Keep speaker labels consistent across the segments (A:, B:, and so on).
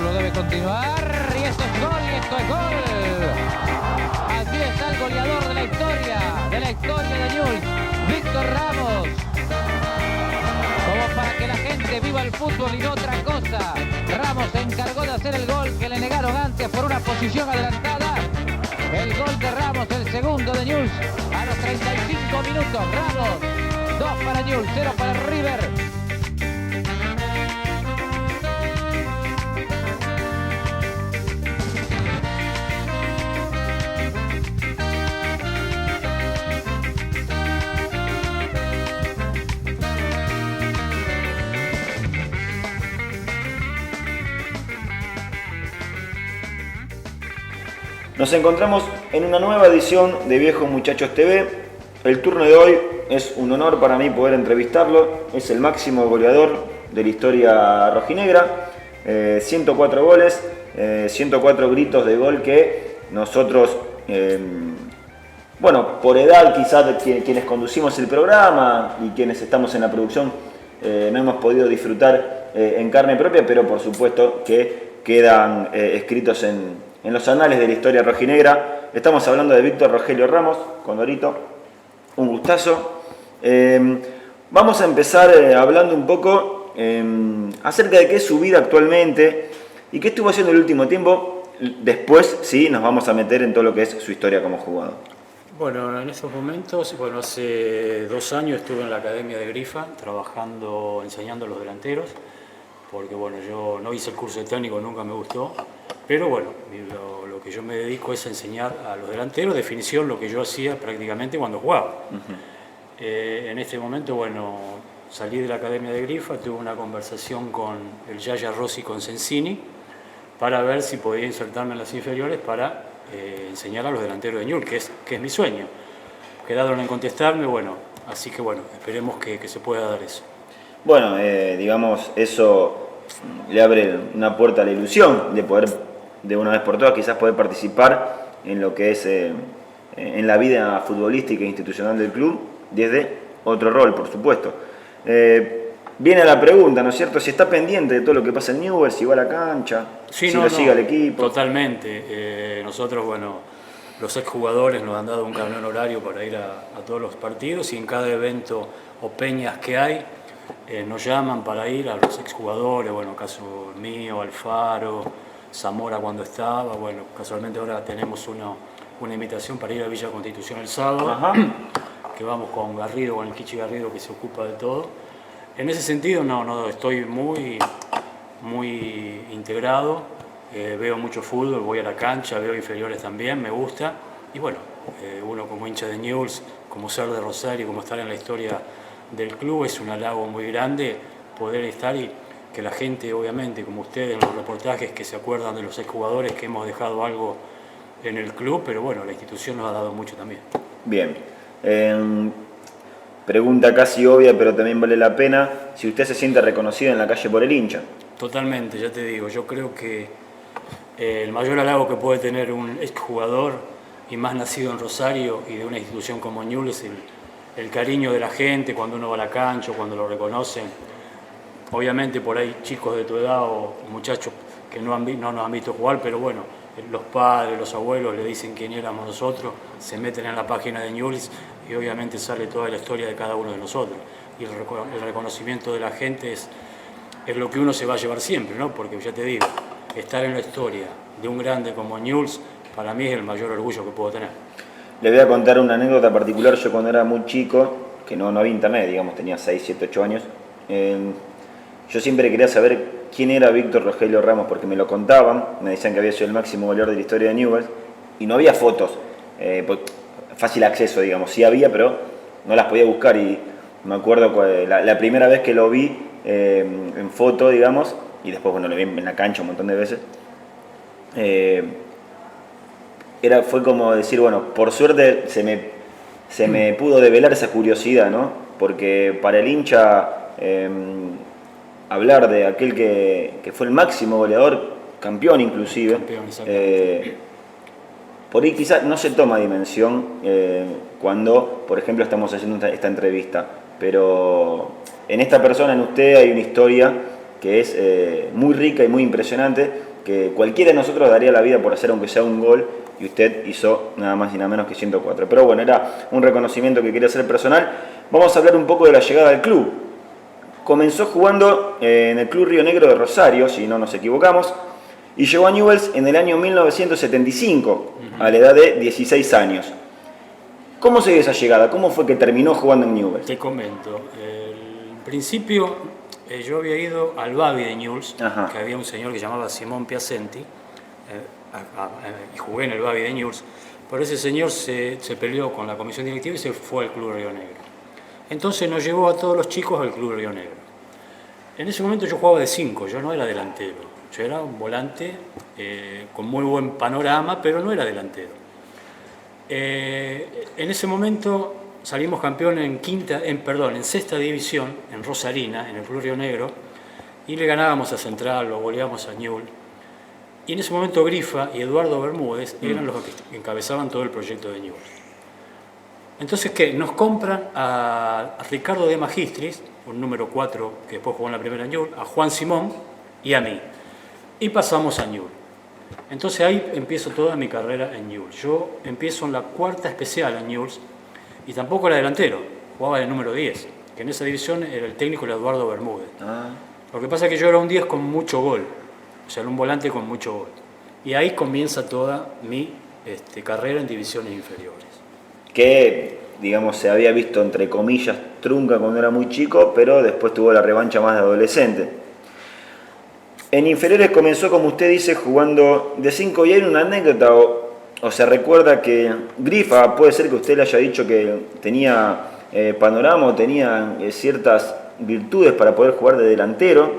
A: Solo debe continuar. Y esto es gol, y esto es gol. Allí está el goleador de la historia de Newell's, Víctor Ramos. Como para que la gente viva el fútbol y no otra cosa. Ramos se encargó de hacer el gol que le negaron antes por una posición adelantada. El gol de Ramos, el segundo de Newell's a los 35 minutos. Ramos, 2 para Newell's, 0 para River.
B: Nos encontramos en una nueva edición de Viejos Muchachos TV. El turno de hoy es un honor para mí poder entrevistarlo. Es el máximo goleador de la historia rojinegra. 104 goles, 104 gritos de gol que nosotros, bueno, por edad quizás de quienes conducimos el programa y quienes estamos en la producción, no hemos podido disfrutar en carne propia, pero por supuesto que quedan escritos en los anales de la historia rojinegra. Estamos hablando de Víctor Rogelio Ramos, Condorito. Un gustazo. Vamos a empezar hablando un poco acerca de qué es su vida actualmente y qué estuvo haciendo el último tiempo. Después sí nos vamos a meter en todo lo que es su historia como jugador.
C: Bueno, en estos momentos, hace 2 años estuve en la Academia de Grifa trabajando, enseñando a los delanteros, porque yo no hice el curso de técnico, nunca me gustó. Pero lo que yo me dedico es a enseñar a los delanteros, definición, lo que yo hacía prácticamente cuando jugaba. En este momento, salí de la Academia de Grifa, tuve una conversación con el Yaya Rossi, con Sensini, para ver si podía insertarme en las inferiores para enseñar a los delanteros de Newell's, que es mi sueño. Quedaron en contestarme, así que esperemos que se pueda dar eso.
B: Bueno, digamos, eso le abre una puerta a la ilusión de poder, de una vez por todas, quizás poder participar en lo que es en la vida futbolística e institucional del club desde otro rol, por supuesto. Viene la pregunta, ¿no es cierto? Si está pendiente de todo lo que pasa en Newell's, si va a la cancha,
C: sí,
B: si lo sigue al equipo.
C: Totalmente. Nosotros, los exjugadores nos han dado un camión horario para ir a todos los partidos y en cada evento o peñas que hay, nos llaman para ir a los exjugadores, caso mío, Alfaro, Zamora cuando estaba, casualmente ahora tenemos una invitación para ir a Villa Constitución el sábado. Ajá. Que vamos con Garrido, con el Kichi Garrido, que se ocupa de todo. En ese sentido no estoy muy integrado, veo mucho fútbol, voy a la cancha, veo inferiores también, me gusta. Y uno como hincha de Newell's, como ser de Rosario, como estar en la historia del club, es un halago muy grande poder estar y que la gente, obviamente, como ustedes en los reportajes, que se acuerdan de los exjugadores, que hemos dejado algo en el club, pero la institución nos ha dado mucho también.
B: Bien. Pregunta casi obvia, pero también vale la pena, si usted se siente reconocido en la calle por el hincha.
C: Totalmente, ya te digo, yo creo que el mayor halago que puede tener un exjugador, y más nacido en Rosario y de una institución como Newell's, es el cariño de la gente cuando uno va a la cancha, cuando lo reconocen. Obviamente por ahí chicos de tu edad o muchachos que no nos han visto jugar, pero los padres, los abuelos le dicen quién éramos nosotros, se meten en la página de Newell's y obviamente sale toda la historia de cada uno de nosotros. Y el reconocimiento de la gente es lo que uno se va a llevar siempre, ¿no? Porque ya te digo, estar en la historia de un grande como Newell's, para mí es el mayor orgullo que puedo tener.
B: Le voy a contar una anécdota particular. Yo cuando era muy chico, que no había internet, digamos, tenía 6, 7, 8 años, yo siempre quería saber quién era Víctor Rogelio Ramos, porque me lo contaban, me decían que había sido el máximo goleador de la historia de Newell's, y no había fotos, fácil acceso, digamos, sí había, pero no las podía buscar, y me acuerdo la primera vez que lo vi en foto, digamos, y después lo vi en la cancha un montón de veces, fue como decir, por suerte se me pudo develar esa curiosidad, ¿no? Porque para el hincha hablar de aquel que fue el máximo goleador, campeón inclusive, por ahí quizás no se toma dimensión cuando, por ejemplo, estamos haciendo esta entrevista, pero en esta persona, en usted, hay una historia que es muy rica y muy impresionante, que cualquiera de nosotros daría la vida por hacer aunque sea un gol, y usted hizo nada más y nada menos que 104. Pero bueno, era un reconocimiento que quería hacer personal. Vamos a hablar un poco de la llegada al club. Comenzó jugando en el Club Río Negro de Rosario, si no nos equivocamos, y llegó a Newell's en el año 1975, a la edad de 16 años. ¿Cómo se dio esa llegada? ¿Cómo fue que terminó jugando en Newell's?
C: Te comento. En principio, yo había ido al Babi de Newell's, que había un señor que llamaba Simón Piacenti, y jugué en el Babi de Newell's, pero ese señor se peleó con la comisión directiva y se fue al Club Río Negro. Entonces nos llevó a todos los chicos al Club Río Negro. En ese momento yo jugaba de 5, yo no era delantero, yo era un volante con muy buen panorama, pero no era delantero. En ese momento salimos campeón en sexta división, en Rosarina, en el Club Río Negro, y le ganábamos a Central, lo goleamos a Newell's. Y en ese momento Grifa y Eduardo Bermúdez eran los que encabezaban todo el proyecto de Newell's. Entonces, ¿qué? Nos compran a Ricardo de Magistris, un número 4 que después jugó en la primera Newell's, a Juan Simón y a mí. Y pasamos a Newell's. Entonces ahí empiezo toda mi carrera en Newell's. Yo empiezo en la cuarta especial en Newell's y tampoco era delantero, jugaba de número 10, que en esa división era el técnico era Eduardo Bermúdez. Lo que pasa es que yo era un 10 con mucho gol. O sea, un volante con mucho gol. Y ahí comienza toda mi carrera en divisiones inferiores.
B: Que, digamos, se había visto, entre comillas, trunca cuando era muy chico, pero después tuvo la revancha más de adolescente. En inferiores comenzó, como usted dice, jugando de 5, y hay una anécdota, o se recuerda que Grifa, puede ser que usted le haya dicho que tenía panorama o tenía ciertas virtudes para poder jugar de delantero.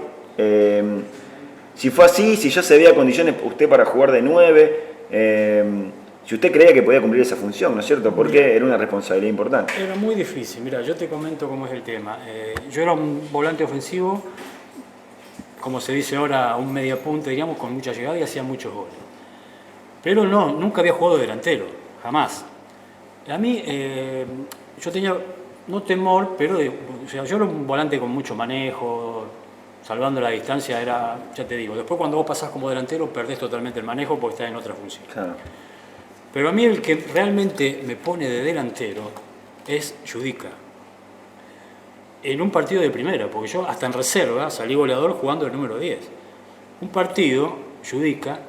B: Si fue así, si ya se veía condiciones usted para jugar de 9, si usted creía que podía cumplir esa función, ¿no es cierto? Porque era una responsabilidad importante.
C: Era muy difícil. Mira, yo te comento cómo es el tema. Yo era un volante ofensivo, como se dice ahora, un mediapunta, digamos, con mucha llegada y hacía muchos goles. Pero no, nunca había jugado de delantero, jamás. A mí, yo tenía, no temor, pero o sea, yo era un volante con mucho manejo, salvando la distancia, era, ya te digo, después cuando vos pasás como delantero perdés totalmente el manejo porque estás en otra función.
B: Claro.
C: Pero a mí el que realmente me pone de delantero es Judica. En un partido de primera, porque yo hasta en reserva salí goleador jugando el número 10. Un partido, Judica,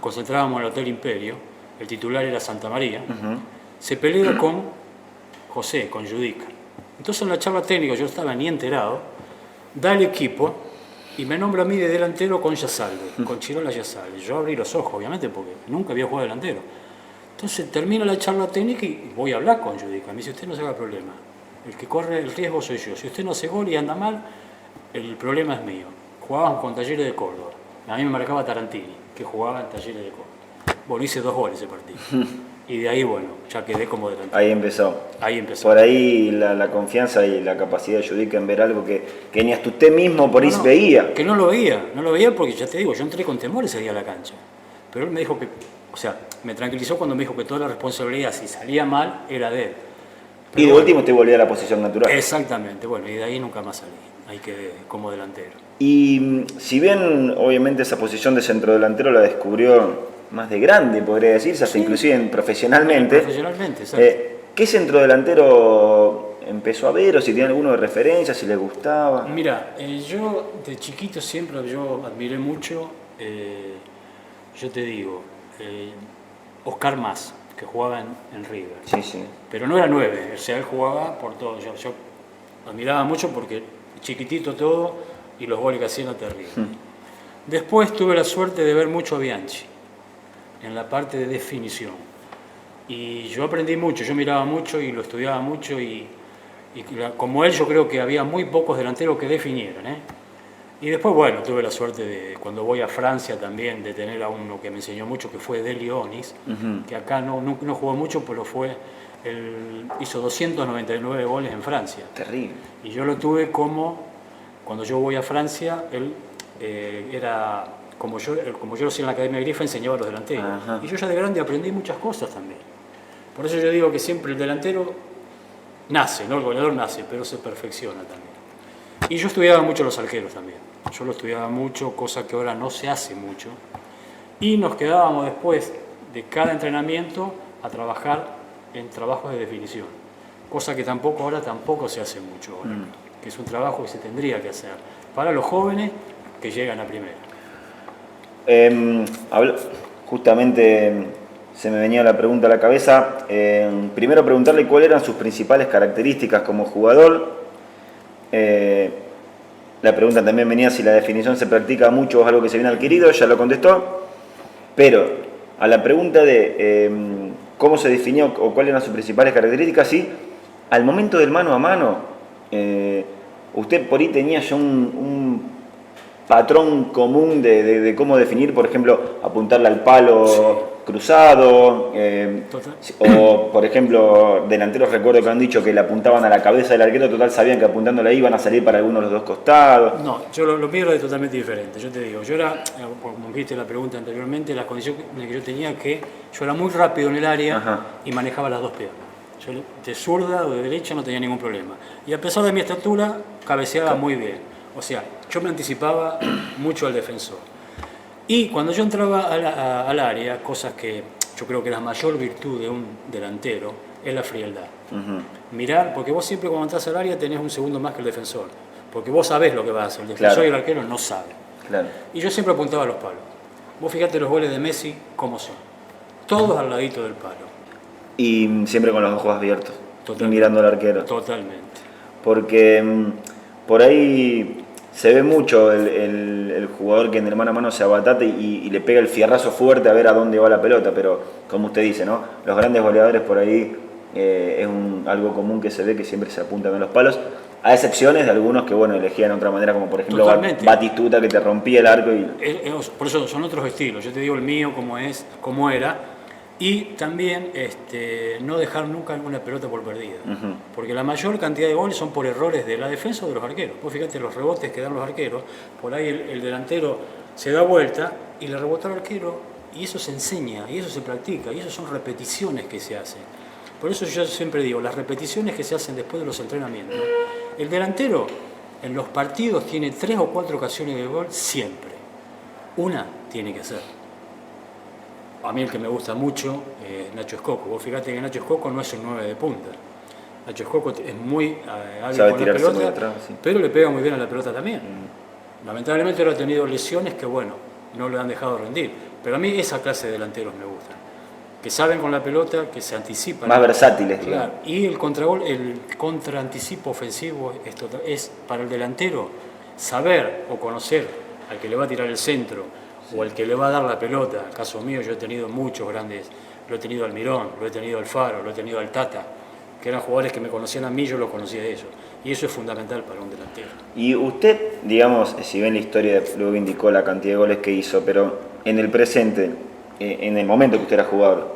C: concentrábamos en el Hotel Imperio, el titular era Santa María, se pelea con José, con Judica. Entonces en la charla técnica, yo estaba ni enterado, da el equipo y me nombra a mí de delantero con Yasalde, con Chirola Yasalde. Yo abrí los ojos, obviamente, porque nunca había jugado delantero. Entonces termina la charla técnica y voy a hablar con Judica. Me dice, usted no se haga problema, el que corre el riesgo soy yo. Si usted no hace gol y anda mal, el problema es mío. Jugábamos con Talleres de Córdoba. A mí me marcaba Tarantini, que jugaba en Talleres de Córdoba. Bueno, hice 2 goles ese partido. Y de ahí, bueno, ya quedé como delantero.
B: Ahí empezó.
C: Ahí empezó.
B: Por ahí la confianza y la capacidad de Judica en ver algo que ni hasta usted mismo por ahí veía.
C: Que no lo veía porque ya te digo, yo entré con temor ese día a la cancha. Pero él me dijo que, o sea, me tranquilizó cuando me dijo que toda la responsabilidad, si salía mal, era de él. Pero
B: y de último usted volvía a la posición natural.
C: Exactamente, bueno, y de ahí nunca más salí. Ahí quedé como delantero.
B: Y si bien, obviamente, esa posición de centrodelantero la descubrió más de grande, podría decirse, hasta inclusive profesionalmente.
C: Profesionalmente, exacto.
B: ¿Qué centrodelantero empezó a ver o si tiene alguno de referencia, si le gustaba?
C: Mira, yo de chiquito siempre yo admiré mucho, yo te digo, Oscar Mas, que jugaba en River.
B: Sí, sí.
C: Pero no era 9, o sea, él jugaba por todo. Yo admiraba mucho porque chiquitito todo y los goles que hacían no terribles. Después tuve la suerte de ver mucho a Bianchi en la parte de definición. Y yo aprendí mucho, yo miraba mucho y lo estudiaba mucho y como él yo creo que había muy pocos delanteros que definieran. Y después, bueno, tuve la suerte de, cuando voy a Francia también, de tener a uno que me enseñó mucho, que fue Deli Onis, que acá no jugó mucho, pero hizo 299 goles en Francia.
B: Terrible.
C: Y yo lo tuve como, cuando yo voy a Francia, él era, como yo lo hacía en la Academia Grifa, enseñaba a los delanteros. Y yo ya de grande aprendí muchas cosas también. Por eso yo digo que siempre el delantero nace, ¿no? El goleador nace, pero se perfecciona también. Y yo estudiaba mucho los arqueros también. Yo lo estudiaba mucho, cosa que ahora no se hace mucho. y nos quedábamos después de cada entrenamiento a trabajar en trabajos de definición, cosa que ahora tampoco se hace mucho, ahora, que es un trabajo que se tendría que hacer para los jóvenes que llegan a primera.
B: Justamente se me venía la pregunta a la cabeza. Primero preguntarle cuáles eran sus principales características como jugador. La pregunta también venía si la definición se practica mucho o es algo que se viene adquirido, ya lo contestó. Pero a la pregunta de cómo se definió o cuáles eran sus principales características, sí, al momento del mano a mano, usted por ahí tenía ya un patrón común de cómo definir, por ejemplo, apuntarle al palo sí. Cruzado, o por ejemplo, delanteros recuerdo que han dicho que le apuntaban a la cabeza del arquero, total sabían que apuntándole ahí iban a salir para alguno de los dos costados.
C: No, yo lo mío era totalmente diferente, yo te digo, yo era, como viste la pregunta anteriormente, las condiciones que yo tenía que yo era muy rápido en el área. Ajá. Y manejaba las dos piernas. Yo de zurda o de derecha no tenía ningún problema. Y a pesar de mi estatura, cabeceaba muy bien. O sea, yo me anticipaba mucho al defensor. Y cuando yo entraba al área, cosas que yo creo que la mayor virtud de un delantero es la frialdad. Mirar, porque vos siempre cuando entras al área tenés un segundo más que el defensor. Porque vos sabés lo que vas a hacer, el defensor claro. Y el arquero no saben. Claro. Y yo siempre apuntaba a los palos. Vos fíjate los goles de Messi, cómo son. Todos al ladito del palo.
B: Y siempre con los ojos abiertos. Totalmente. Y mirando al arquero.
C: Totalmente.
B: Porque por ahí se ve mucho el jugador que en el mano a mano se abatate y le pega el fierrazo fuerte a ver a dónde va la pelota, pero como usted dice, ¿no? Los grandes goleadores por ahí es algo común que se ve que siempre se apuntan a los palos, a excepciones de algunos que bueno elegían otra manera, como por ejemplo Batistuta, que te rompía el arco.
C: Por eso son otros estilos, yo te digo el mío cómo era. Y también no dejar nunca una pelota por perdida. Porque la mayor cantidad de goles son por errores de la defensa o de los arqueros. Vos fíjate los rebotes que dan los arqueros, por ahí el delantero se da vuelta y le rebota al arquero, y eso se enseña, y eso se practica, y eso son repeticiones que se hacen. Por eso yo siempre digo, las repeticiones que se hacen después de los entrenamientos. El delantero en los partidos tiene 3 o 4 ocasiones de gol siempre. Una tiene que ser. A mí el que me gusta mucho es Nacho Escoco. Vos fíjate que Nacho Escoco no es un 9 de punta. Nacho Escoco es muy hábil con la pelota, atrás, sí. Pero le pega muy bien a la pelota también. Lamentablemente él ha tenido lesiones que, bueno, no le han dejado rendir. Pero a mí esa clase de delanteros me gusta. Que saben con la pelota, que se anticipan.
B: Más versátiles.
C: Claro. Y el contraanticipo ofensivo es para el delantero saber o conocer al que le va a tirar el centro, o el que le va a dar la pelota. En el caso mío yo he tenido muchos grandes, lo he tenido al Mirón, lo he tenido al Faro, lo he tenido al Tata, que eran jugadores que me conocían a mí, yo los conocía de ellos. Y eso es fundamental para un delantero.
B: Y usted, digamos, si bien la historia luego indicó la cantidad de goles que hizo, pero en el presente, en el momento que usted era jugador,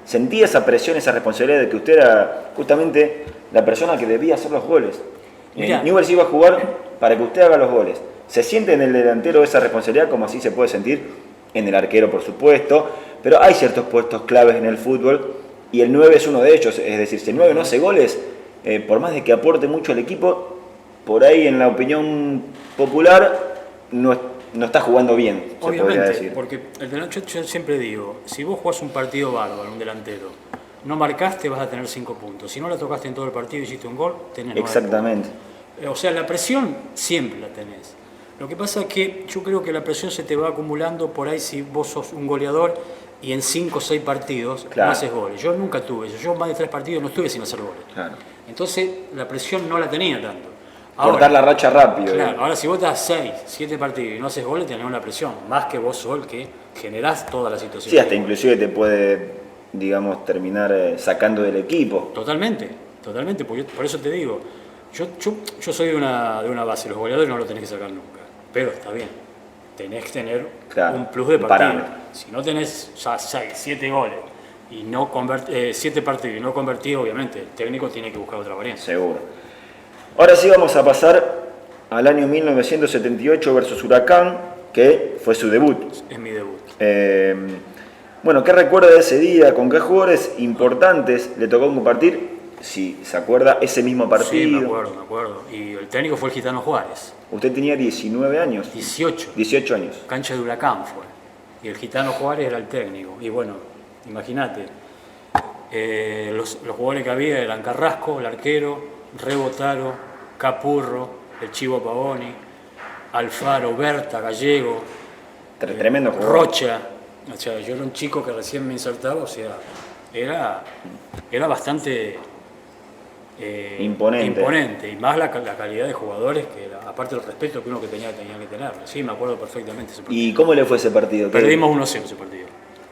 B: ¿sentía esa presión, esa responsabilidad de que usted era justamente la persona que debía hacer los goles? Newell's iba a jugar para que usted haga los goles. ¿Se siente en el delantero esa responsabilidad como así se puede sentir en el arquero, por supuesto? Pero hay ciertos puestos claves en el fútbol y el 9 es uno de ellos. Es decir, si el 9 no hace goles, por más de que aporte mucho al equipo, por ahí en la opinión popular no está jugando bien, se podría decir.
C: Porque yo siempre digo, si vos jugás un partido bárbaro, un delantero, no marcaste, vas a tener 5 puntos. Si no la tocaste en todo el partido y hiciste un gol, tenés 9
B: Exactamente.
C: Puntos. O sea, la presión siempre la tenés. Lo que pasa es que yo creo que la presión se te va acumulando por ahí si vos sos un goleador y en 5 o 6 partidos no haces goles. Yo nunca tuve eso. Yo más de 3 partidos no estuve sin hacer goles. Claro. Entonces la presión no la tenía tanto.
B: Cortar la racha rápido.
C: Claro, ahora si vos das 6, 7 partidos y no haces goles, tenés una presión. Más que vos sos el que generás toda la situación.
B: Sí, hasta inclusive te puede, digamos, terminar sacando del equipo.
C: Totalmente. Por eso te digo, yo soy de una base. Los goleadores no lo tenés que sacar nunca. Pero está bien, tenés que tener un plus de partido. Si no tenés 6, 7 goles y 7 partidos y no convertido, obviamente el técnico tiene que buscar otra variante.
B: Seguro. Ahora sí vamos a pasar al año 1978 versus Huracán, que fue su debut.
C: Es mi debut.
B: Bueno, ¿qué recuerda de ese día? ¿Con qué jugadores importantes le tocó compartir? Si se acuerda, ese mismo partido.
C: Sí, me acuerdo. Y el técnico fue el Gitano Juárez.
B: Usted tenía 19 años.
C: 18.
B: 18 años.
C: Cancha de Huracán fue. y el Gitano Juárez era el técnico. Y bueno, imagínate, los jugadores que había eran Carrasco, el arquero, Rebotaro, Capurro, el Chivo Pavoni, Alfaro, Berta, Gallego,
B: Tremendo jugador.
C: Rocha. O sea, yo era un chico que recién me insertaba, o sea, era bastante imponente, y más la calidad de jugadores, que aparte del respeto que uno tenía que tener. Sí, me acuerdo perfectamente ese partido.
B: ¿Y cómo le fue ese partido?
C: Perdimos 1-0 ese partido.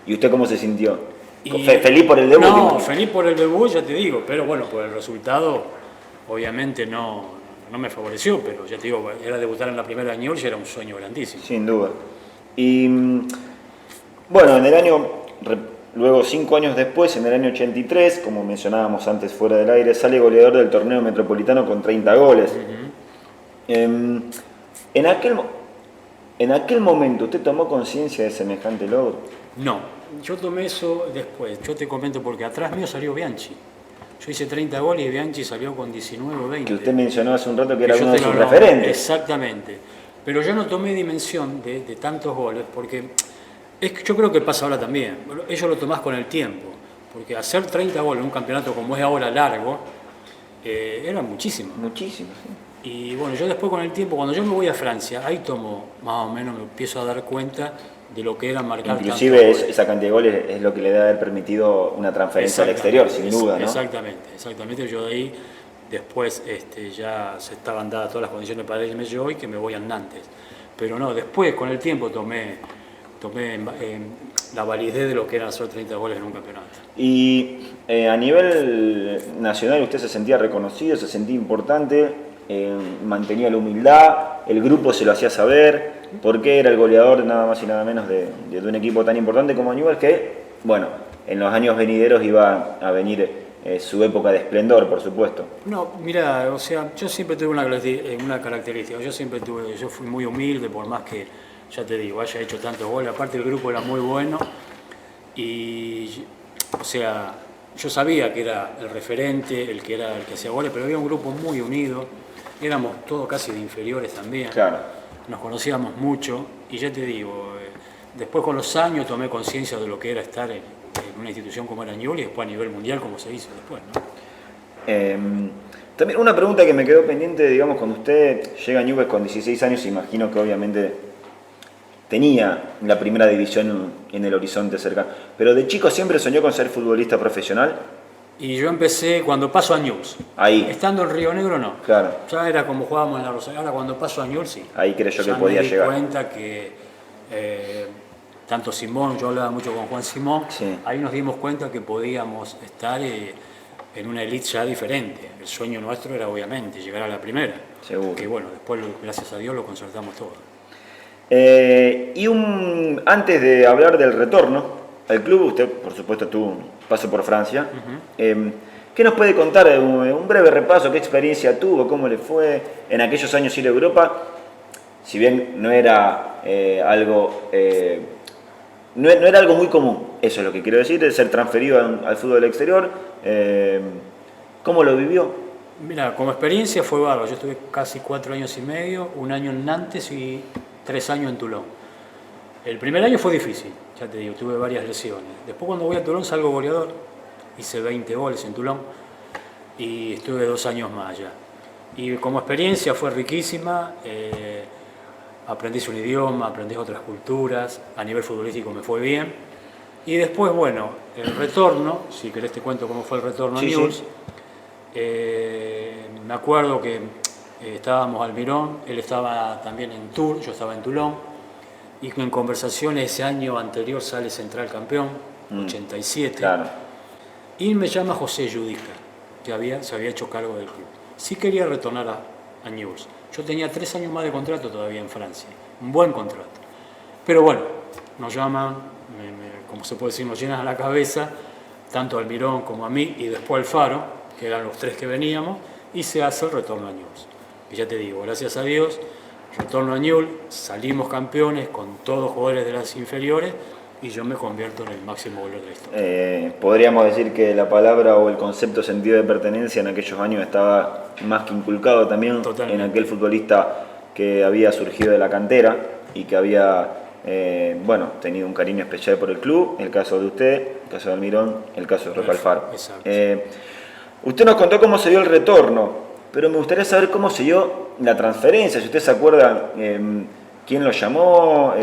B: ¿Y usted cómo se sintió?
C: Y,
B: ¿Feliz por el debut?
C: No, feliz por el debut, ya te digo, pero bueno, por el resultado obviamente no me favoreció, pero ya te digo, era debutar en la primera de Newell's, era un sueño grandísimo.
B: Sin duda. Y bueno, en el año, luego 5 años después, en el año 83, como mencionábamos antes fuera del aire, sale goleador del torneo metropolitano con 30 goles. En aquel momento, ¿usted tomó conciencia de semejante logro?
C: No, yo tomé eso después. Yo te comento porque atrás mío salió Bianchi. Yo hice 30 goles y Bianchi salió con 19 o 20.
B: Que usted mencionó hace un rato que era
C: yo
B: uno de sus referentes.
C: Exactamente. Pero yo no tomé dimensión de tantos goles porque yo creo que pasa ahora también. Ellos lo tomás con el tiempo. Porque hacer 30 goles en un campeonato como es ahora largo, era muchísimo.
B: Muchísimo, sí.
C: Y bueno, yo después con el tiempo, cuando yo me voy a Francia, ahí tomo, más o menos me empiezo a dar cuenta de lo que era marcar.
B: Inclusive esa cantidad de goles es lo que le debe haber permitido una transferencia al exterior, sin duda, ¿no?
C: Exactamente. Yo de ahí, después ya se estaban dadas todas las condiciones para irme yo y que me voy a Nantes. Pero no, después con el tiempo tomé la validez de lo que eran hacer 30 goles en un campeonato.
B: Y a nivel nacional usted se sentía reconocido, se sentía importante, mantenía la humildad, el grupo se lo hacía saber, porque era el goleador nada más y nada menos de un equipo tan importante como Newell's, que, bueno, en los años venideros iba a venir su época de esplendor, por supuesto.
C: No, mira, o sea, yo siempre tuve una característica, yo fui muy humilde, por más que, ya te digo, haya hecho tantos goles, aparte el grupo era muy bueno, y, o sea, yo sabía que era el referente, el que hacía goles, pero había un grupo muy unido, éramos todos casi de inferiores también.
B: Claro.
C: Nos conocíamos mucho y ya te digo, después con los años tomé conciencia de lo que era estar en una institución como era Newell's y después a nivel mundial como se hizo después, ¿no?
B: También una pregunta que me quedó pendiente, digamos, cuando usted llega a Newell's con 16 años, imagino que obviamente tenía la primera división en el horizonte cercano, pero de chico siempre soñó con ser futbolista profesional.
C: Y yo empecé cuando paso a Newell's.
B: Ahí.
C: Estando en Río Negro, no.
B: Claro.
C: Ya era como jugábamos en la Rosario. Ahora cuando paso a Newell's, sí.
B: Ahí creyó que podía llegar.
C: Me di cuenta que tanto Simón, yo hablaba mucho con Juan Simón,
B: sí.
C: Ahí nos dimos cuenta que podíamos estar en una elite ya diferente. El sueño nuestro era obviamente llegar a la primera.
B: Seguro.
C: Que bueno, después gracias a Dios lo concertamos todo.
B: Antes de hablar del retorno al club, usted por supuesto tuvo un paso por Francia. ¿Qué nos puede contar? Un breve repaso, qué experiencia tuvo, cómo le fue en aquellos años ir a Europa. Si bien no era algo no era algo muy común, eso es lo que quiero decir, de ser transferido al fútbol exterior. ¿Cómo lo vivió?
C: Mira, como experiencia fue bárbaro. Yo estuve casi 4 años y medio, 1 año en Nantes y 3 años en Toulon. El primer año fue difícil, ya te digo, tuve varias lesiones. Después cuando voy a Toulon salgo goleador, hice 20 goles en Toulon y estuve 2 años más allá. Y como experiencia fue riquísima, aprendí un idioma, aprendí otras culturas, a nivel futbolístico me fue bien. Y después, bueno, el retorno, si querés te cuento cómo fue el retorno a Newell's. Sí. Me acuerdo que estábamos Almirón, él estaba también en Tours, yo estaba en Toulon. Y en conversaciones ese año anterior sale Central campeón, 87.
B: Claro.
C: Y me llama José Judica, que se había hecho cargo del club. Sí quería retornar a Newell's. Yo tenía 3 años más de contrato todavía en Francia, un buen contrato. Pero bueno, nos llaman, como se puede decir, nos llenan la cabeza, tanto a Almirón como a mí y después al Faro, que eran los 3 que veníamos, y se hace el retorno a Newell's. Y ya te digo, gracias a Dios, retorno a Newell's, salimos campeones con todos jugadores de las inferiores y yo me convierto en el máximo goleador de la historia.
B: Podríamos decir que la palabra o el concepto sentido de pertenencia en aquellos años estaba más que inculcado también. Totalmente. En aquel futbolista que había surgido de la cantera y que había bueno, tenido un cariño especial por el club, el caso de usted, el caso de Almirón, el caso de Roque Alfaro.
C: Exacto.
B: Usted nos contó cómo se dio el retorno, pero me gustaría saber cómo se dio la transferencia, si usted se acuerda quién lo llamó.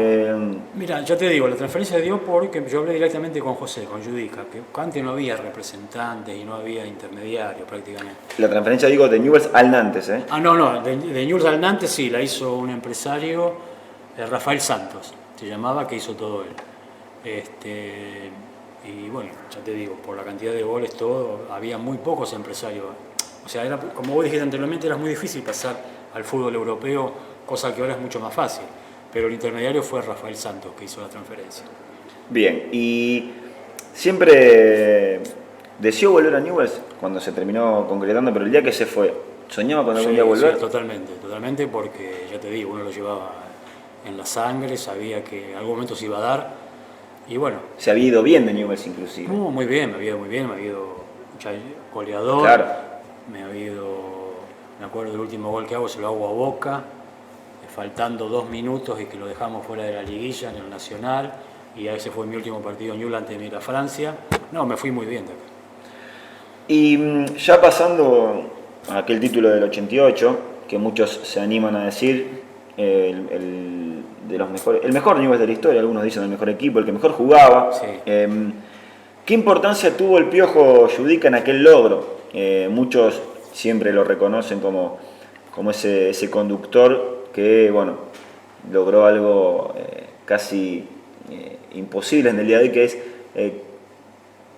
C: Mira, yo te digo, la transferencia se dio porque yo hablé directamente con José, con Judica, que antes no había representantes y no había intermediarios prácticamente.
B: La transferencia, digo, de Newell's al Nantes, ¿eh?
C: No, de Newell's al Nantes sí, la hizo un empresario, Rafael Santos, se llamaba, que hizo todo él. Y bueno, ya te digo, por la cantidad de goles, todo, había muy pocos empresarios. O sea, era, como vos dijiste anteriormente, era muy difícil pasar al fútbol europeo, cosa que ahora es mucho más fácil. Pero el intermediario fue Rafael Santos, que hizo la transferencia.
B: Bien, y siempre deseó volver a Newell's cuando se terminó concretando, pero el día que se fue, ¿soñaba con algún día volver?
C: Sí, totalmente, porque ya te digo, uno lo llevaba en la sangre, sabía que en algún momento se iba a dar, y bueno.
B: Se había ido bien de Newell's inclusive.
C: No, muy bien, me había ido mucha goleador,
B: claro.
C: Me acuerdo del último gol que hago, se lo hago a Boca, faltando 2 minutos y que lo dejamos fuera de la liguilla en el Nacional, y ese fue mi último partido en Newell's antes de ir a Francia. No, me fui muy bien de acá.
B: Y ya pasando a aquel título del 88, que muchos se animan a decir, el mejor Newell's de la historia, algunos dicen el mejor equipo, el que mejor jugaba.
C: Sí.
B: ¿Qué importancia tuvo el Piojo Judica en aquel logro? Muchos siempre lo reconocen como ese conductor que, bueno, logró algo casi imposible en el día de hoy, que es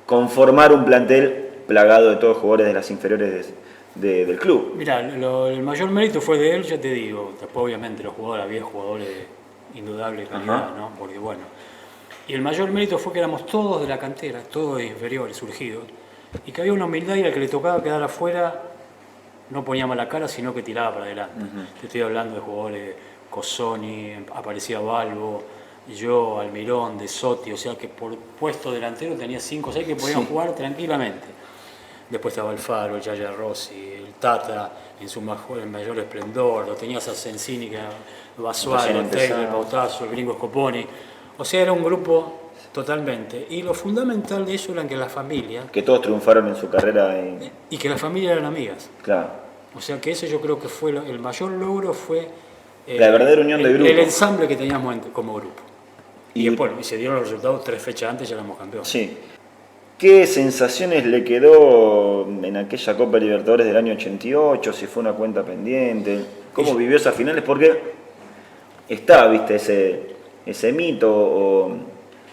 B: conformar un plantel plagado de todos jugadores de las inferiores del club.
C: Mira, el mayor mérito fue de él, ya te digo. Después, obviamente, los jugadores, había jugadores de indudable calidad, ¿no? Porque, bueno. Y el mayor mérito fue que éramos todos de la cantera, todos de inferiores, surgidos. Y que había una humildad, y al que le tocaba quedar afuera no ponía mala cara, sino que tiraba para adelante. Te estoy hablando de jugadores, Cossoni, aparecía Balbo, yo, Almirón, De Sotti, o sea que por puesto delantero tenía 5 o 6 que podían jugar tranquilamente. Después estaba Alfaro, el Yaya Rossi, el Tata en su mayor esplendor, lo tenías a Sensini, Basualdo, el Taylor, el Bautazo, el gringo Scoponi. O sea, era un grupo totalmente. Y lo fundamental de eso era que la familia...
B: Que todos triunfaron en su carrera.
C: Y que las familias eran amigas.
B: Claro.
C: O sea que eso yo creo que fue el mayor logro, fue...
B: la verdadera unión de grupo.
C: El ensamble que teníamos como grupo. Y después, se dieron los resultados 3 fechas antes, ya éramos campeones.
B: Sí. ¿Qué sensaciones le quedó en aquella Copa Libertadores del año 88? Si fue una cuenta pendiente. ¿Cómo vivió esas finales? Porque está, viste, ese mito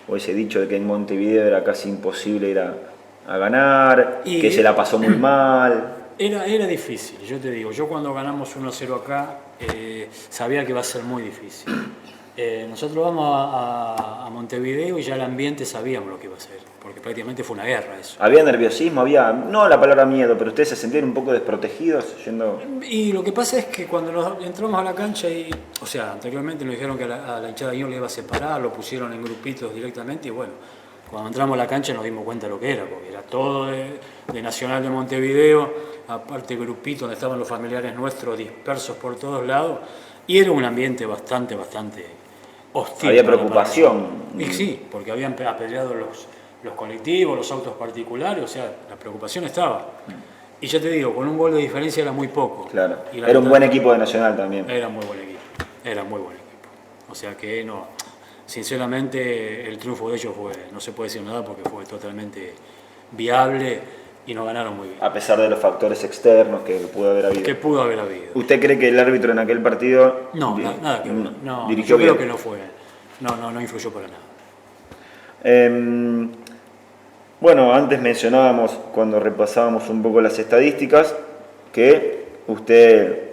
B: o ese dicho de que en Montevideo era casi imposible ir a ganar, que se la pasó muy mal.
C: Era difícil, yo te digo. Yo cuando ganamos 1-0 acá, sabía que iba a ser muy difícil. Nosotros vamos a Montevideo y ya el ambiente sabíamos lo que iba a ser, porque prácticamente fue una guerra eso.
B: ¿Había nerviosismo? Había, no la palabra miedo, pero ustedes se sentían un poco desprotegidos yendo...
C: Y lo que pasa es que cuando entramos a la cancha, o sea, anteriormente nos dijeron que a la hinchada de Newell's le iba a separar, lo pusieron en grupitos directamente, y bueno, cuando entramos a la cancha nos dimos cuenta de lo que era, porque era todo de Nacional de Montevideo, aparte grupitos donde estaban los familiares nuestros dispersos por todos lados, y era un ambiente bastante hostil.
B: Había preocupación.
C: Y sí, porque habían apedreado los colectivos, los autos particulares, o sea, la preocupación estaba. Y ya te digo, con un gol de diferencia era muy poco.
B: Claro, era un buen equipo de Nacional también.
C: Era muy buen equipo, O sea que no, sinceramente el triunfo de ellos no se puede decir nada porque fue totalmente viable y nos ganaron muy bien.
B: A pesar de los factores externos que pudo haber habido. ¿Usted cree que el árbitro en aquel partido...
C: No, nada que ver. No,
B: dirigió
C: yo creo
B: bien?
C: que no fue. No influyó para nada.
B: Bueno, antes mencionábamos, cuando repasábamos un poco las estadísticas, que usted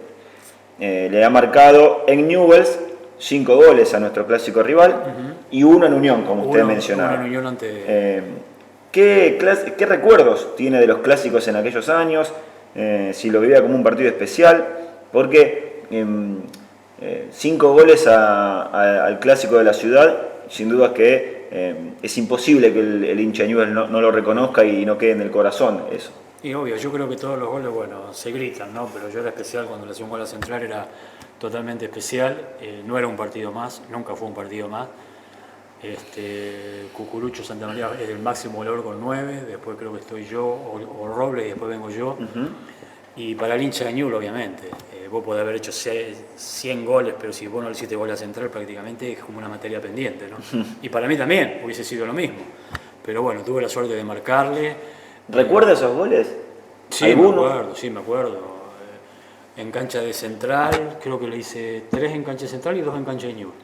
B: le ha marcado en Newell's 5 goles a nuestro clásico rival y 1 en Unión, como usted mencionaba.
C: 1 en Unión ante...
B: ¿Qué recuerdos tiene de los clásicos en aquellos años? Si lo vivía como un partido especial, porque 5 goles al clásico de la ciudad, sin duda que es imposible que el hincha de Newell's no lo reconozca y no quede en el corazón eso.
C: Y obvio, yo creo que todos los goles, bueno, se gritan, ¿no? Pero yo era especial cuando le hacía un gol a Central, era totalmente especial. No era un partido más, nunca fue un partido más. Cucurucho Santamaría es el máximo goleador con 9, después creo que estoy yo, o Robles, y después vengo yo. Y para el hincha de Newell's, obviamente, vos podés haber hecho 100 goles, pero si vos no le hiciste gol a Central, prácticamente es como una materia pendiente, ¿no? Y para mí también hubiese sido lo mismo. Pero bueno, tuve la suerte de marcarle.
B: ¿Recuerda esos goles?
C: Sí,
B: ¿Alguno?
C: me acuerdo. En cancha de Central, creo que le hice 3 en cancha de Central y 2 en cancha de Newell's.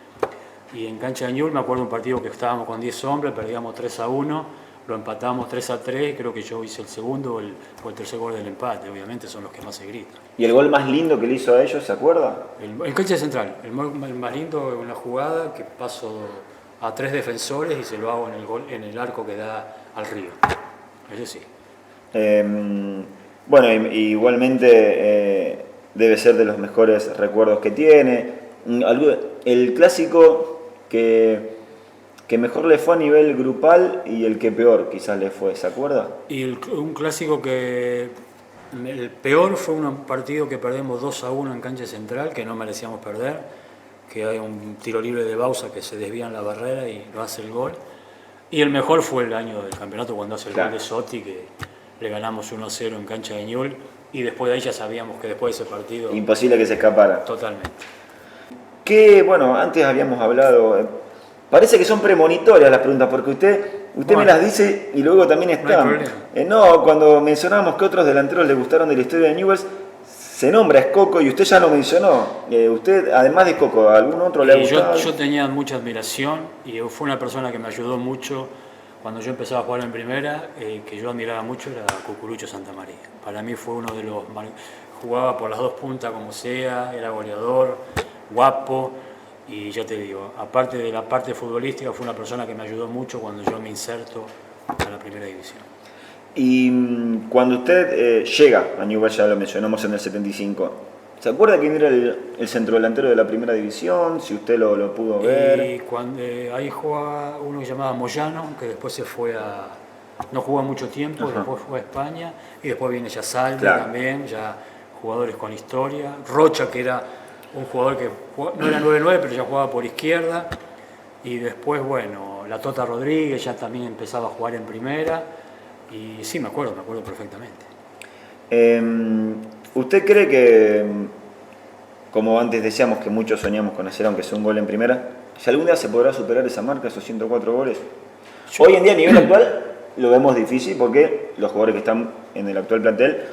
C: Y en cancha de Newell's me acuerdo un partido que estábamos con 10 hombres, perdíamos 3-1, lo empatamos 3-3, creo que yo hice el segundo o el tercer gol del empate, obviamente son los que más se gritan.
B: ¿Y el gol más lindo que le hizo a ellos, se acuerda?
C: En cancha de Central, el más lindo es una jugada que paso a 3 defensores y se lo hago en el arco que da al río. Eso sí.
B: Bueno, igualmente debe ser de los mejores recuerdos que tiene. El clásico que mejor le fue a nivel grupal y el que peor quizás le fue, ¿se acuerda?
C: Y un clásico que el peor fue un partido que perdemos 2-1 en cancha Central, que no merecíamos perder, que hay un tiro libre de Bausa que se desvía en la barrera y lo hace el gol. Y el mejor fue el año del campeonato cuando hace el gol de Sotti, que le ganamos 1-0 en cancha de Newell's, y después de ahí ya sabíamos que después de ese partido...
B: Imposible que se escapara.
C: Totalmente.
B: Que, bueno, antes habíamos hablado, parece que son premonitorias las preguntas, porque usted me las dice y luego también están. No, cuando mencionábamos que otros delanteros le gustaron de la historia de Newell's, se nombra Escoco y usted ya lo mencionó. Usted, además de Escoco, ¿algún otro le ha gustado?
C: Yo tenía mucha admiración y fue una persona que me ayudó mucho cuando yo empezaba a jugar en primera, que yo admiraba mucho, era Cucurucho Santamaría. Para mí fue uno de los... Jugaba por las dos puntas como sea, era goleador, guapo, y ya te digo, aparte de la parte futbolística, fue una persona que me ayudó mucho cuando yo me inserto a la primera división.
B: Y cuando usted llega a Newell's, ya lo mencionamos en el 75, ¿se acuerda quién era el centrodelantero de la primera división? Si usted lo pudo ver.
C: Y cuando, ahí jugaba uno que se llamaba Moyano, que después se fue no jugó mucho tiempo, después fue a España, y después viene ya Salvi también, ya jugadores con historia. Rocha, que era un jugador que no era 9-9, pero ya jugaba por izquierda. Y después, bueno, la Tota Rodríguez ya también empezaba a jugar en primera. Y sí, me acuerdo perfectamente.
B: ¿Usted cree que, como antes decíamos que muchos soñamos con hacer aunque sea un gol en primera, si algún día se podrá superar esa marca, esos 104 goles? Hoy en día a nivel actual lo vemos difícil porque los jugadores que están en el actual plantel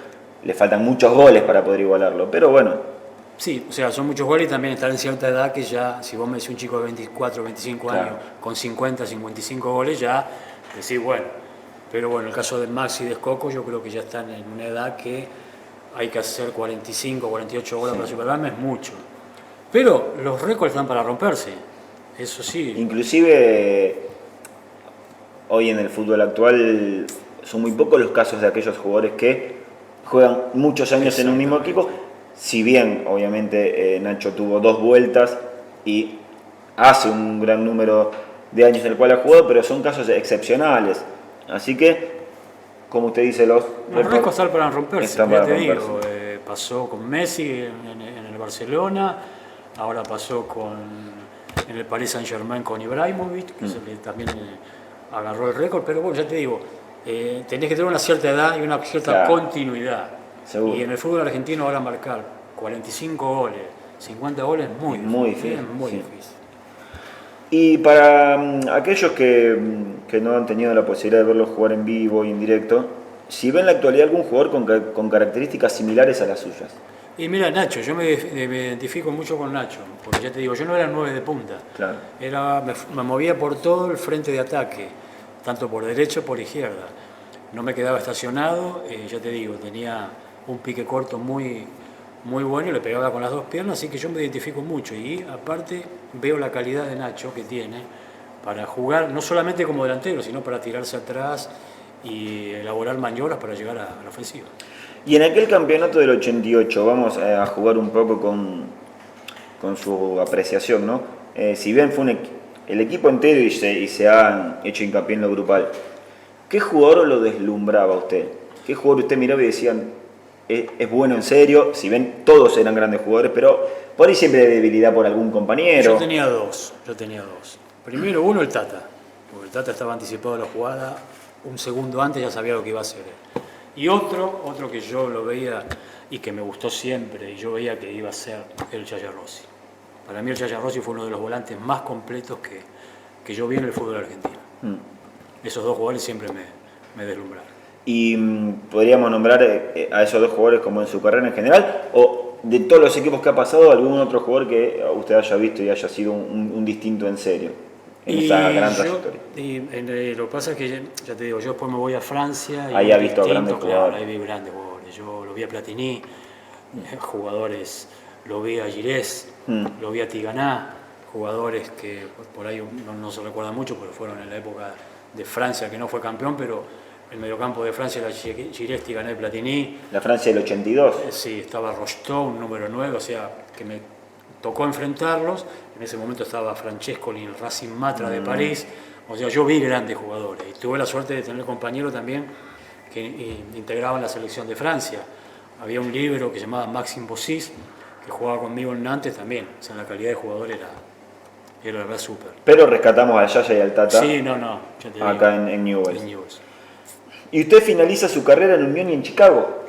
B: le faltan muchos goles para poder igualarlo, pero bueno.
C: Sí, o sea, son muchos goles y también estar en cierta edad que ya, si vos me decís un chico de 24, 25 años con 50, 55 goles, ya decís, bueno. Pero bueno, en el caso de Maxi y de Escoco, yo creo que ya están en una edad que hay que hacer 45, 48 goles para superarme, es mucho. Pero los récords están para romperse, eso sí.
B: Inclusive, hoy en el fútbol actual son muy pocos los casos de aquellos jugadores que juegan muchos años en un mismo equipo. Si bien, obviamente, Nacho tuvo 2 vueltas y hace un gran número de años en el cual ha jugado, pero son casos excepcionales. Así que, como usted dice, los
C: récords están para romperse.
B: Están para romperse.
C: Digo, pasó con Messi en el Barcelona, ahora pasó en el Paris Saint-Germain con Ibrahimovic, que también agarró el récord, pero bueno, ya te digo, tenés que tener una cierta edad y una cierta continuidad.
B: Seguro.
C: Y en el fútbol argentino ahora marcar 45 goles, 50 goles es muy difícil. Muy difícil.
B: Y para aquellos que no han tenido la posibilidad de verlo jugar en vivo y en directo, si ven en la actualidad algún jugador con características similares a las suyas.
C: Y mira, Nacho, yo me identifico mucho con Nacho, porque ya te digo, yo no era 9 de punta.
B: Claro.
C: Me movía por todo el frente de ataque, tanto por derecha como por izquierda. No me quedaba estacionado, ya te digo, tenía un pique corto muy bueno y le pegaba con las 2 piernas, así que yo me identifico mucho. Y aparte veo la calidad de Nacho que tiene para jugar, no solamente como delantero, sino para tirarse atrás y elaborar maniobras para llegar a la ofensiva.
B: Y en aquel campeonato del 88, vamos a jugar un poco con su apreciación, ¿no? Si bien fue el equipo entero y se han hecho hincapié en lo grupal, ¿qué jugador lo deslumbraba a usted? ¿Qué jugador usted miraba y decían, es bueno en serio? Si ven, todos eran grandes jugadores, pero por ahí siempre hay debilidad por algún compañero.
C: Yo tenía dos. Primero uno, el Tata, porque el Tata estaba anticipado a la jugada, un segundo antes ya sabía lo que iba a hacer él. Y otro que yo lo veía y que me gustó siempre, y yo veía que iba a ser el Yaya Rossi. Para mí el Yaya Rossi fue uno de los volantes más completos que yo vi en el fútbol argentino. Esos dos jugadores siempre me deslumbraron.
B: ¿Y podríamos nombrar a esos dos jugadores como en su carrera en general? ¿O de todos los equipos que ha pasado, algún otro jugador que usted haya visto y haya sido un distinto en serio en esa gran trayectoria?
C: Lo que pasa es que, ya te digo, yo después me voy a Francia.
B: Ahí ha visto grandes jugadores.
C: Ahí vi grandes jugadores. Yo lo vi a Platini, jugadores, lo vi a Girés, lo vi a Tiganá, jugadores que por ahí no se recuerda mucho, pero fueron en la época de Francia, que no fue campeón, pero el mediocampo de Francia era Girés, Tiganá y Platini.
B: La Francia del 82.
C: Sí, estaba Rocheteau, un número 9, o sea, que me tocó enfrentarlos. En ese momento estaba Francescoli en el Racing Matra de París. O sea, yo vi grandes jugadores y tuve la suerte de tener compañeros también que integraban la selección de Francia. Había un libro que se llamaba Maxime Bossis, que jugaba conmigo en Nantes también. O sea, la calidad de jugador era la verdad súper.
B: Pero rescatamos al Yaya y al Tata.
C: Sí, no, ya te
B: acá
C: digo,
B: en Newell's. ¿Y usted finaliza su carrera en Unión y en Chicago?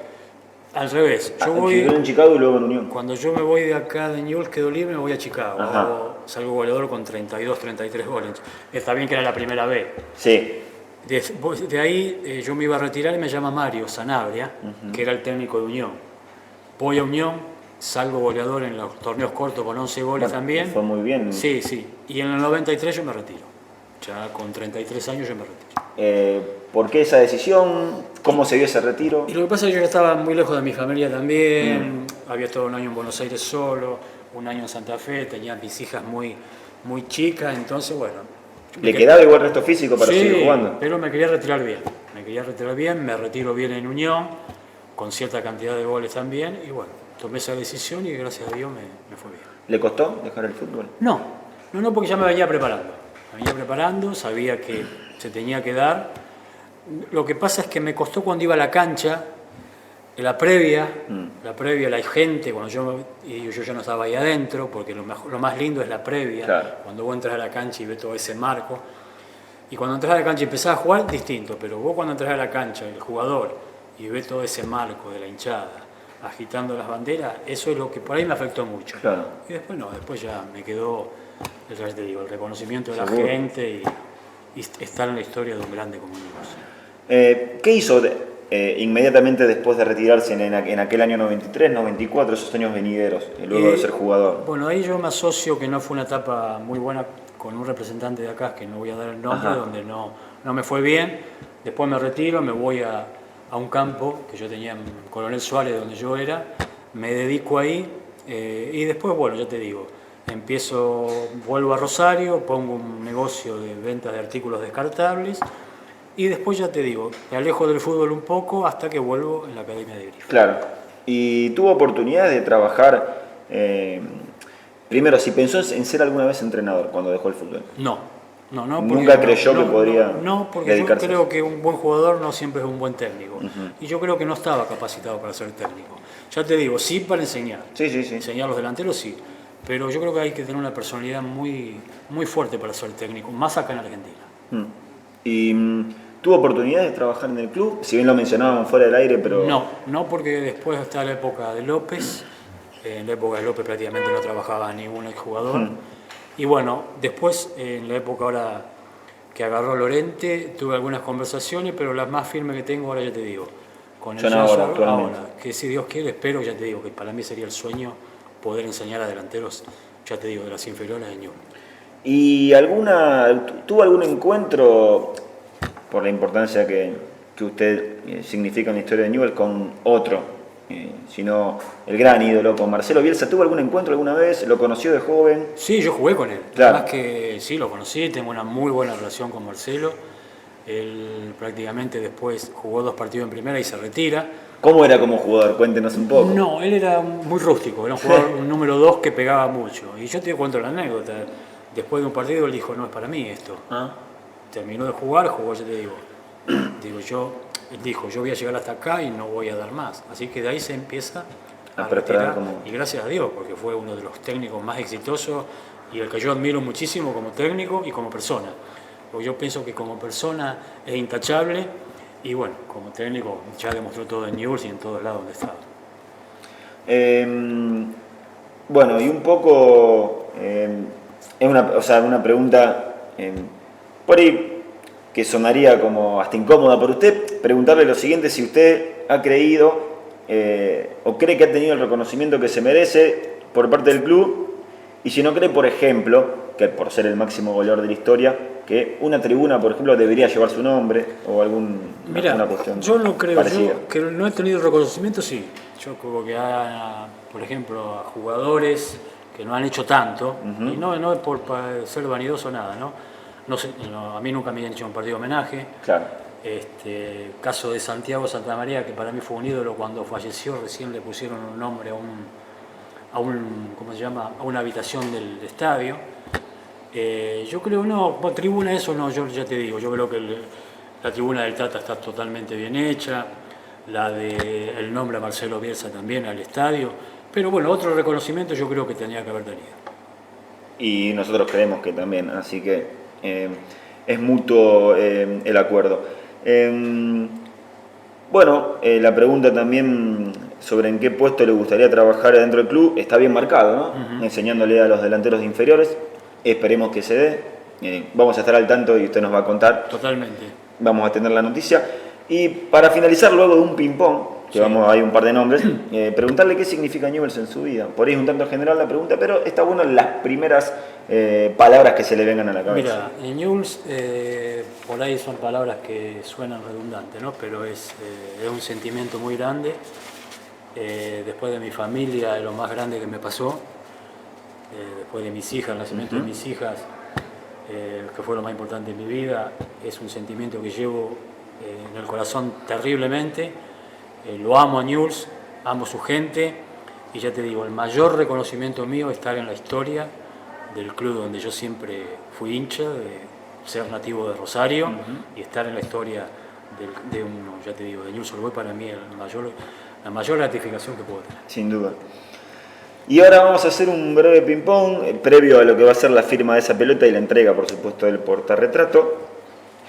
C: Al revés. Yo voy
B: en Chicago y luego en Unión.
C: Cuando yo me voy de acá de Newell's, quedo libre, me voy a Chicago. Salgo goleador con 32, 33 goles. Está bien que era la primera vez.
B: Sí.
C: De ahí yo me iba a retirar y me llama Mario Sanabria, que era el técnico de Unión. Voy a Unión, salgo goleador en los torneos cortos con 11 goles también.
B: Fue muy bien.
C: Sí. Y en el 93 yo me retiro. Ya con 33 años yo me retiro.
B: ¿Por qué esa decisión? ¿Cómo se dio ese retiro?
C: Y lo que pasa es que yo estaba muy lejos de mi familia también. Había estado un año en Buenos Aires solo, un año en Santa Fe, tenía mis hijas muy chicas, entonces bueno.
B: ¿Le quedaba igual resto físico para seguir jugando?
C: Pero me quería retirar bien. Me retiro bien en Unión, con cierta cantidad de goles también, y bueno, tomé esa decisión y gracias a Dios me fue bien.
B: ¿Le costó dejar el fútbol?
C: No, porque ya me venía preparando. Sabía que se tenía que dar. Lo que pasa es que me costó cuando iba a la cancha, en la previa, la gente, cuando yo ya no estaba ahí adentro, porque lo más lindo es la previa,
B: claro.
C: Cuando vos entras a la cancha y ves todo ese marco. Y cuando entras a la cancha y empezás a jugar, distinto, pero vos cuando entras a la cancha, el jugador, y ves todo ese marco de la hinchada, agitando las banderas, eso es lo que por ahí me afectó mucho.
B: Claro.
C: Y después ya me quedó, el reconocimiento de la
B: Seguro.
C: gente y estar en la historia de un grande como Newell's.
B: ¿Qué hizo inmediatamente después de retirarse en aquel año 93, 94, esos años venideros, luego de ser jugador?
C: Bueno, ahí yo me asocio, que no fue una etapa muy buena, con un representante de acá, que no voy a dar el nombre, donde no me fue bien. Después me retiro, me voy a un campo que yo tenía en Coronel Suárez, donde yo era, me dedico ahí y después, bueno, ya te digo, vuelvo a Rosario, pongo un negocio de venta de artículos descartables. Y después, ya te digo, me alejo del fútbol un poco hasta que vuelvo en la Academia de Grifo.
B: Claro. ¿Y tuvo oportunidad de trabajar, primero, si pensó en ser alguna vez entrenador cuando dejó el fútbol?
C: No.
B: ¿Nunca creyó que podría
C: No, porque
B: dedicarse?
C: yo creo que un buen jugador no siempre es un buen técnico. Y yo creo que no estaba capacitado para ser técnico. Ya te digo, sí para enseñar.
B: Sí.
C: Enseñar a los delanteros, sí. Pero yo creo que hay que tener una personalidad muy fuerte para ser técnico, más acá en Argentina.
B: ¿Y tuvo oportunidad de trabajar en el club? Si bien lo mencionaban fuera del aire, pero...
C: No, porque después está la época de López. En la época de López prácticamente no trabajaba ningún exjugador. Y bueno, después, en la época ahora que agarró Lorente, tuve algunas conversaciones, pero las más firmes que tengo ahora, ya te digo, con el ahora, que si Dios quiere, espero, ya te digo, que para mí sería el sueño poder enseñar a delanteros, ya te digo, de las inferiores de Newell's.
B: ¿Y tuvo algún encuentro, por la importancia que usted significa en la historia de Newell's, con otro, sino el gran ídolo, con Marcelo Bielsa? ¿Tuvo algún encuentro alguna vez? ¿Lo conoció de joven?
C: Sí, yo jugué con él.
B: Claro.
C: Además que sí, lo conocí, tengo una muy buena relación con Marcelo. Él prácticamente después jugó 2 partidos en primera y se retira.
B: ¿Cómo era como jugador? Cuéntenos un poco.
C: No, él era muy rústico, era un jugador un número 2 que pegaba mucho. Y yo te cuento la anécdota. Después de un partido él dijo, no es para mí esto. Terminó de jugar, jugó, yo te digo. Digo, yo él dijo, yo voy a llegar hasta acá y no voy a dar más. Así que de ahí se empieza a
B: preparar
C: retirar, y gracias a Dios, porque fue uno de los técnicos más exitosos y el que yo admiro muchísimo como técnico y como persona. Porque yo pienso que como persona es intachable y bueno, como técnico ya demostró todo en Newell's y en todos lados donde estaba.
B: Bueno, y un poco es una pregunta por ahí que sonaría como hasta incómoda por usted, preguntarle lo siguiente: si usted ha creído o cree que ha tenido el reconocimiento que se merece por parte del club, y si no cree, por ejemplo, que por ser el máximo goleador de la historia, que una tribuna, por ejemplo, debería llevar su nombre o alguna cuestión.
C: Yo no creo,
B: parecida.
C: yo que no he tenido reconocimiento, sí. Yo creo que por ejemplo, a jugadores que no han hecho tanto, y no es por ser vanidoso nada, ¿no? No sé, a mí nunca me han hecho un partido de homenaje.
B: Claro.
C: Caso de Santiago Santamaría, que para mí fue un ídolo, cuando falleció recién le pusieron un nombre ¿cómo se llama? A una habitación del estadio. Yo creo, tribuna eso no, yo ya te digo, yo creo que la tribuna del Tata está totalmente bien hecha, la el nombre a Marcelo Bielsa también al estadio, pero bueno, otro reconocimiento yo creo que tenía que haber tenido.
B: Y nosotros creemos que también, así que es mutuo el acuerdo. La pregunta también sobre en qué puesto le gustaría trabajar dentro del club está bien marcado, ¿no? Enseñándole a los delanteros de inferiores. Esperemos que se dé. Vamos a estar al tanto y usted nos va a contar.
C: Totalmente.
B: Vamos a tener la noticia. Y para finalizar, luego de un ping-pong, que hay un par de nombres, preguntarle qué significa Newell's en su vida. Por ahí es un tanto general la pregunta, pero está bueno las primeras palabras que se le vengan a la cabeza.
C: Mira, en Newell's por ahí son palabras que suenan redundantes, ¿no? Pero es un sentimiento muy grande. Después de mi familia, es lo más grande que me pasó. Después de mis hijas, el nacimiento de mis hijas, que fue lo más importante en mi vida, es un sentimiento que llevo en el corazón terriblemente. Lo amo a Newell's, amo su gente, y ya te digo, el mayor reconocimiento mío es estar en la historia del club donde yo siempre fui hincha, de ser nativo de Rosario, y estar en la historia de Newell's Old Boys. Para mí es la mayor gratificación que puedo tener.
B: Sin duda. Y ahora vamos a hacer un breve ping-pong previo a lo que va a ser la firma de esa pelota y la entrega, por supuesto, del portarretrato.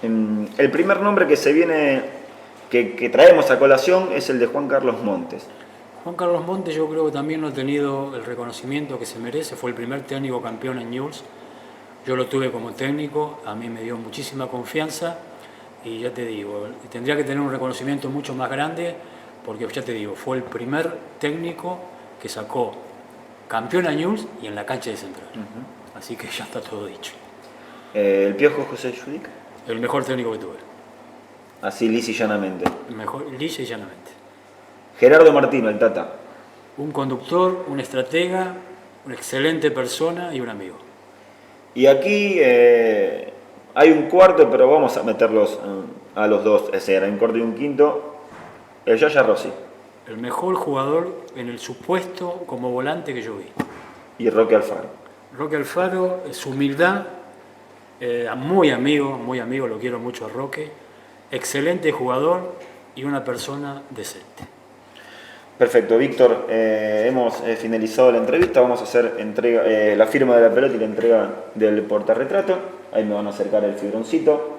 B: El primer nombre que se viene, que traemos a colación, es el de Juan Carlos Montes.
C: Juan Carlos Montes yo creo que también no ha tenido el reconocimiento que se merece. Fue el primer técnico campeón en Newell's. Yo lo tuve como técnico, a mí me dio muchísima confianza y ya te digo, tendría que tener un reconocimiento mucho más grande porque ya te digo, fue el primer técnico que sacó campeón a Newell's y en la cancha de Central. Así que ya está todo dicho.
B: ¿El Piojo José Judic?
C: El mejor técnico que tuve.
B: Así lisa y llanamente.
C: Mejor, lisa y llanamente.
B: Gerardo Martino, el Tata.
C: Un conductor, un estratega, una excelente persona y un amigo.
B: Y aquí hay un cuarto, pero vamos a meterlos a los dos. Es decir, hay un cuarto y un quinto. El Yaya Rossi.
C: El mejor jugador en el supuesto como volante que yo vi.
B: Y Roque Alfaro.
C: Roque Alfaro, su humildad, muy amigo, lo quiero mucho a Roque. Excelente jugador y una persona decente.
B: Perfecto, Víctor. Hemos finalizado la entrevista. Vamos a hacer la firma de la pelota y la entrega del portarretrato. Ahí me van a acercar el fibroncito.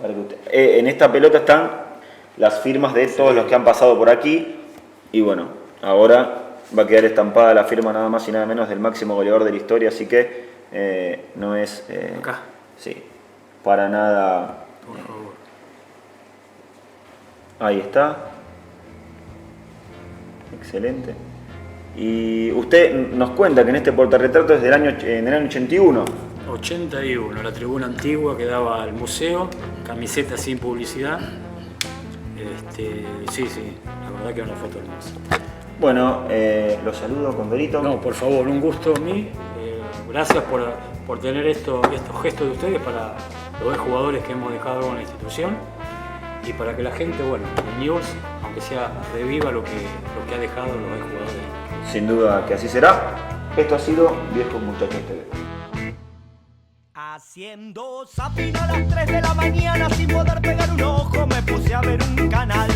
B: Para que usted... en esta pelota están las firmas de todos los que han pasado por aquí. Y bueno, ahora va a quedar estampada la firma nada más y nada menos del máximo goleador de la historia. Así que no es...
C: Acá.
B: Sí, para nada...
C: Por favor.
B: Ahí está. Excelente. Y usted nos cuenta que en este portarretrato es en el año 81.
C: 81, la tribuna antigua que daba al museo, camiseta sin publicidad. Sí, la verdad que es una foto hermosa.
B: Bueno, los saludo con Berito.
C: No, por favor, un gusto a mí. Gracias por tener estos gestos de ustedes para los jugadores que hemos dejado en la institución y para que la gente, bueno, en Newell's, aunque sea, reviva lo que ha dejado los jugadores.
B: Sin duda que así será. Esto ha sido Viejos Muchachos TV.
D: Haciendo zapping a las 3 de la mañana sin poder pegar un ojo me puse a ver un canal.